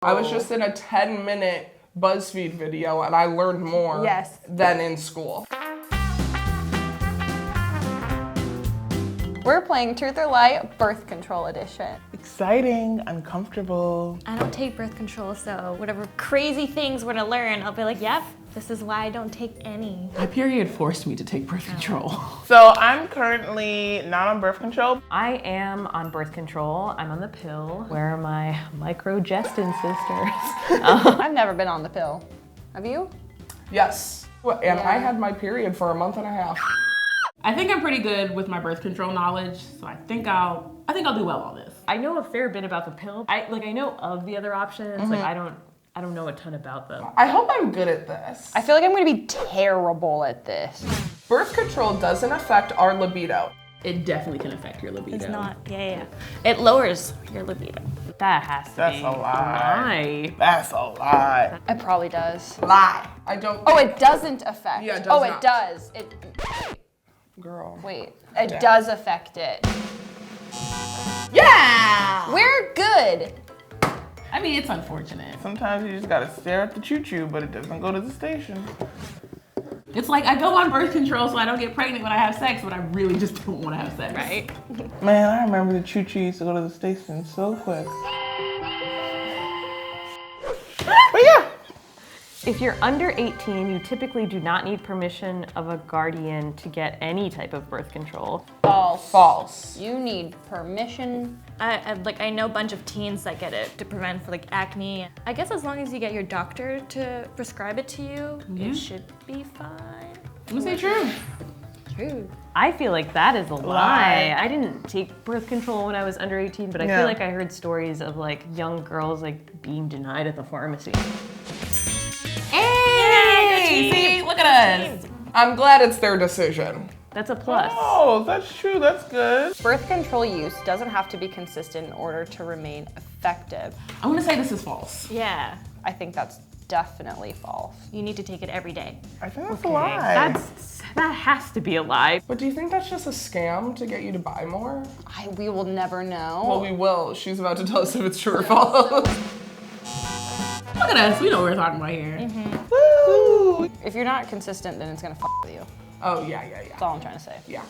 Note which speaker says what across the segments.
Speaker 1: I was just in a 10-minute BuzzFeed video and I learned more than in school.
Speaker 2: We're playing Truth or Lie Birth Control Edition.
Speaker 3: Exciting, uncomfortable.
Speaker 4: I don't take birth control, so whatever crazy things we're gonna learn, I'll be like, yep, this is why I don't take any.
Speaker 5: My period forced me to take birth control.
Speaker 3: So I'm currently not on birth control.
Speaker 6: I am on birth control. I'm on the pill. Where are my Microgestin sisters?
Speaker 2: I've never been on the pill. Have you?
Speaker 1: Yes. And I had my period for a month and a half.
Speaker 5: I think I'm pretty good with my birth control knowledge, so I think I'll do well on this.
Speaker 6: I know a fair bit about the pill. I know of the other options. Like I don't know a ton about them.
Speaker 1: I hope I'm good at this.
Speaker 2: I feel like I'm gonna be terrible at this.
Speaker 1: Birth control doesn't affect our libido.
Speaker 5: It definitely can affect your libido.
Speaker 4: It's not, yeah. It lowers your libido.
Speaker 6: That has to
Speaker 3: That's
Speaker 6: be
Speaker 3: a lie.
Speaker 6: lie.
Speaker 3: That's a lie.
Speaker 2: It probably does.
Speaker 1: Lie. I don't.
Speaker 2: Oh, it doesn't affect.
Speaker 1: Yeah, it does
Speaker 2: Oh,
Speaker 1: not.
Speaker 2: it does.
Speaker 1: Girl.
Speaker 2: Wait, it does affect it.
Speaker 1: Yeah!
Speaker 2: We're good.
Speaker 5: I mean, it's unfortunate.
Speaker 3: Sometimes you just gotta stare at the choo-choo, but it doesn't go to the station.
Speaker 5: It's like I go on birth control so I don't get pregnant when I have sex, but I really just don't want to have sex.
Speaker 6: Right?
Speaker 3: Man, I remember the choo-choo used to go to the station so quick. But yeah.
Speaker 6: If you're under 18, you typically do not need permission of a guardian to get any type of birth control.
Speaker 2: False.
Speaker 1: False.
Speaker 2: You need permission.
Speaker 4: I know a bunch of teens that get it to prevent for like acne. I guess as long as you get your doctor to prescribe it to you, it should be fine.
Speaker 5: I'm gonna say true.
Speaker 2: True.
Speaker 6: I feel like that is a lie. I didn't take birth control when I was under 18, but I feel like I heard stories of like young girls like being denied at the pharmacy.
Speaker 5: Hey! See, look at us.
Speaker 1: I'm glad it's their decision.
Speaker 6: That's a plus.
Speaker 3: Oh, that's true. That's good.
Speaker 2: Birth control use doesn't have to be consistent in order to remain effective.
Speaker 5: I'm gonna say this is false.
Speaker 4: Yeah,
Speaker 2: I think that's definitely false.
Speaker 4: you need to take it every day.
Speaker 3: I think that's a lie.
Speaker 6: That has to be a lie.
Speaker 1: But do you think that's just a scam to get you to buy more?
Speaker 2: We will never know.
Speaker 1: Well, we will. She's about to tell us if it's true or false.
Speaker 5: Look at us. We know what we're talking about here.
Speaker 3: Woo!
Speaker 2: If you're not consistent, then it's gonna f with you.
Speaker 1: Oh, yeah.
Speaker 2: That's all I'm trying to say.
Speaker 1: Yeah.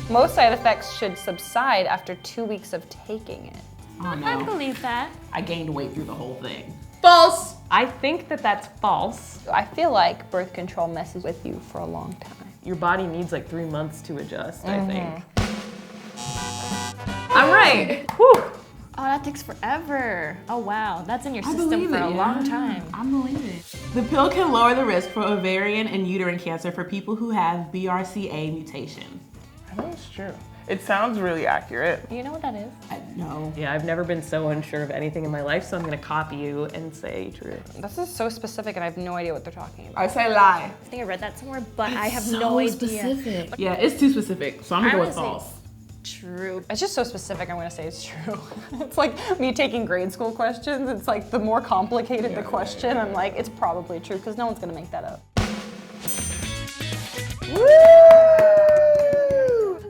Speaker 2: Most side effects should subside after 2 weeks of taking it.
Speaker 5: Oh
Speaker 4: I
Speaker 5: no.
Speaker 4: believe that.
Speaker 5: I gained weight through the whole thing.
Speaker 1: False.
Speaker 6: I think that that's false.
Speaker 2: I feel like birth control messes with you for a long time.
Speaker 6: Your body needs like 3 months to adjust, I think. I'm right. Whew.
Speaker 4: Oh, that takes forever. Oh wow, that's in your system
Speaker 5: believe
Speaker 4: for
Speaker 5: it,
Speaker 4: a
Speaker 5: yeah.
Speaker 4: long time.
Speaker 5: I believe it. The pill can lower the risk for ovarian and uterine cancer for people who have BRCA mutation.
Speaker 3: I think it's true. It sounds really accurate.
Speaker 4: You know what that is?
Speaker 5: I know.
Speaker 6: Yeah, I've never been so unsure of anything in my life, so I'm gonna copy you and say true.
Speaker 2: This is so specific and I have no idea what they're talking about.
Speaker 1: I say lie.
Speaker 4: I think I read that somewhere, but I have no idea.
Speaker 5: Specific. Yeah, it's too specific, so I'm gonna go with false.
Speaker 4: True.
Speaker 2: It's just so specific, I'm gonna say it's true. It's like me taking grade school questions. It's like the more complicated the question, I'm like, it's probably true because no one's gonna make that up.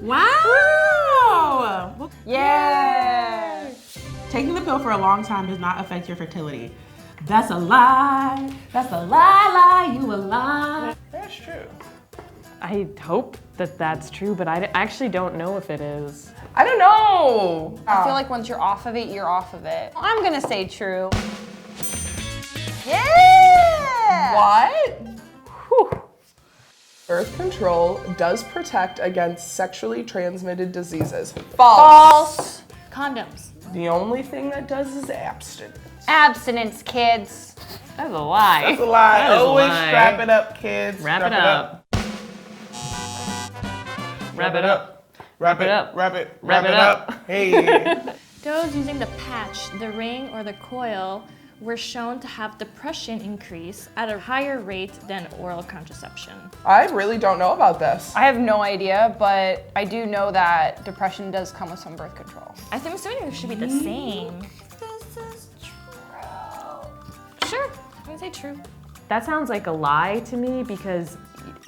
Speaker 5: Wow!
Speaker 2: Yeah!
Speaker 5: Taking the pill for a long time does not affect your fertility. That's a lie. That's a lie, you a lie.
Speaker 3: That's true.
Speaker 6: I hope that that's true, but I actually don't know if it is.
Speaker 1: I don't know.
Speaker 2: I feel like once you're off of it, you're off of it. I'm gonna say true. Yeah!
Speaker 1: What?
Speaker 6: Whew.
Speaker 1: Birth control does protect against sexually transmitted diseases. False.
Speaker 2: False.
Speaker 4: Condoms.
Speaker 1: The only thing that does is abstinence.
Speaker 2: Abstinence, kids.
Speaker 6: That's a lie.
Speaker 3: That's a lie.
Speaker 6: That is a
Speaker 3: Always
Speaker 6: lie.
Speaker 3: strap it up, kids.
Speaker 6: Wrap
Speaker 3: Strap
Speaker 6: it up.
Speaker 3: Wrap it up. Wrap it up. Wrap it.
Speaker 6: Wrap it up.
Speaker 3: Hey.
Speaker 4: Those using the patch, the ring, or the coil were shown to have depression increase at a higher rate than oral contraception.
Speaker 1: I really don't know about this.
Speaker 2: I have no idea, but I do know that depression does come with some birth control.
Speaker 4: I'm assuming it should be the same.
Speaker 1: This is true.
Speaker 4: Sure, I'm gonna say true.
Speaker 6: That sounds like a lie to me because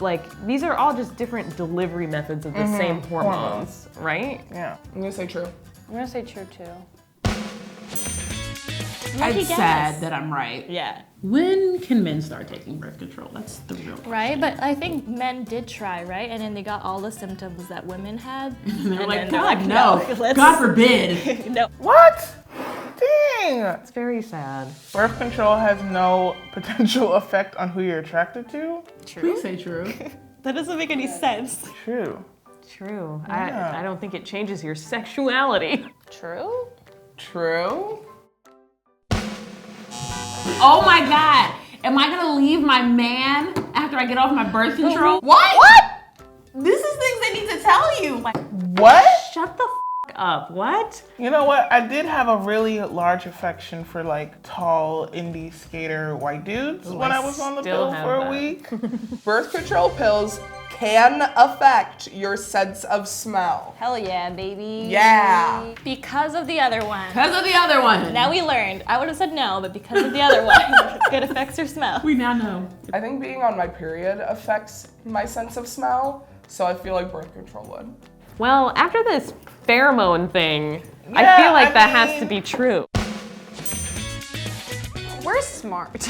Speaker 6: like these are all just different delivery methods of the same hormones, right?
Speaker 3: Yeah.
Speaker 1: I'm gonna say true.
Speaker 2: I'm gonna say true too. Lucky
Speaker 5: It's
Speaker 2: guess.
Speaker 5: sad that I'm right.
Speaker 2: Yeah.
Speaker 5: When can men start taking birth control? That's the real question.
Speaker 4: Right, but I think men did try, right? And then they got all the symptoms that women had.
Speaker 5: And they're like,
Speaker 4: then they're
Speaker 5: God,
Speaker 4: like,
Speaker 5: no.
Speaker 4: let's-
Speaker 5: God forbid.
Speaker 2: No.
Speaker 3: What? Dang.
Speaker 6: It's very sad.
Speaker 3: Birth control has no potential effect on who you're attracted to?
Speaker 5: Please say true.
Speaker 2: That doesn't make any sense.
Speaker 3: True.
Speaker 6: True.
Speaker 3: Yeah.
Speaker 6: I don't think it changes your sexuality.
Speaker 2: True?
Speaker 1: True.
Speaker 5: Oh my God. Am I gonna leave my man after I get off my birth control?
Speaker 1: What?
Speaker 5: This is things they need to tell you. Like,
Speaker 3: What?
Speaker 6: Shut the up. What?
Speaker 3: You know what? I did have a really large affection for like tall indie skater white dudes when I was on the
Speaker 6: still
Speaker 3: pill
Speaker 6: have
Speaker 3: for a
Speaker 6: that.
Speaker 3: week.
Speaker 1: Birth control pills can affect your sense of smell.
Speaker 2: Hell yeah, baby.
Speaker 1: Yeah.
Speaker 4: Because of the other one.
Speaker 5: because of the other one.
Speaker 4: Now we learned. I would have said no, but because of the other one, it affects your smell.
Speaker 5: We now know.
Speaker 1: I think being on my period affects my sense of smell, so I feel like birth control would.
Speaker 6: Well, after this pheromone thing, I
Speaker 3: Yeah,
Speaker 6: feel like
Speaker 3: I
Speaker 6: that has to
Speaker 3: mean-
Speaker 6: be true.
Speaker 2: We're smart.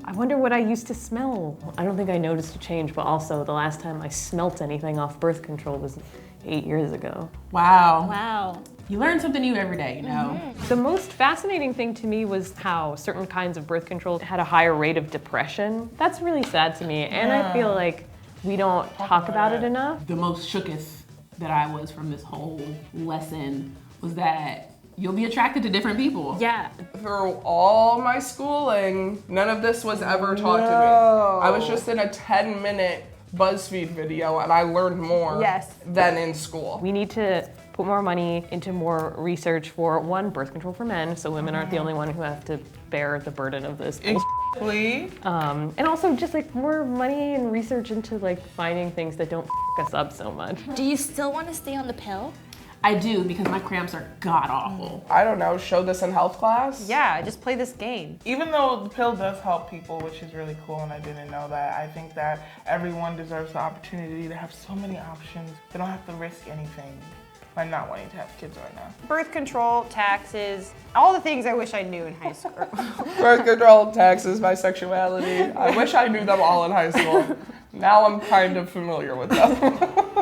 Speaker 6: I wonder what I used to smell. I don't think I noticed a change, but also the last time I smelt anything off birth control was 8 years ago.
Speaker 5: Wow.
Speaker 4: Wow.
Speaker 5: You learn something new every day, you know?
Speaker 6: The most fascinating thing to me was how certain kinds of birth control had a higher rate of depression. That's really sad to me, and I feel like we don't talk about it enough.
Speaker 5: The most shookest that I was from this whole lesson was that you'll be attracted to different people.
Speaker 2: Yeah.
Speaker 1: Through all my schooling, none of this was ever taught to me. I was just in a 10-minute BuzzFeed video and I learned more
Speaker 2: Yes.
Speaker 1: than in school.
Speaker 6: We need to put more money into more research for, one, birth control for men, so women aren't the only one who have to bear the burden of this.
Speaker 3: Exactly.
Speaker 6: And also just like more money and research into like finding things that don't f us up so much.
Speaker 4: Do you still want to stay on the pill?
Speaker 5: I do, because my cramps are god awful.
Speaker 1: I don't know, show this in health class?
Speaker 2: Yeah, just play this game.
Speaker 3: Even though the pill does help people, which is really cool, and I didn't know that, I think that everyone deserves the opportunity to have so many options. They don't have to risk anything by not wanting to have kids right now.
Speaker 2: Birth control, taxes, all the things I wish I knew in high school.
Speaker 1: Birth control, taxes, bisexuality. I wish I knew them all in high school. Now I'm kind of familiar with them.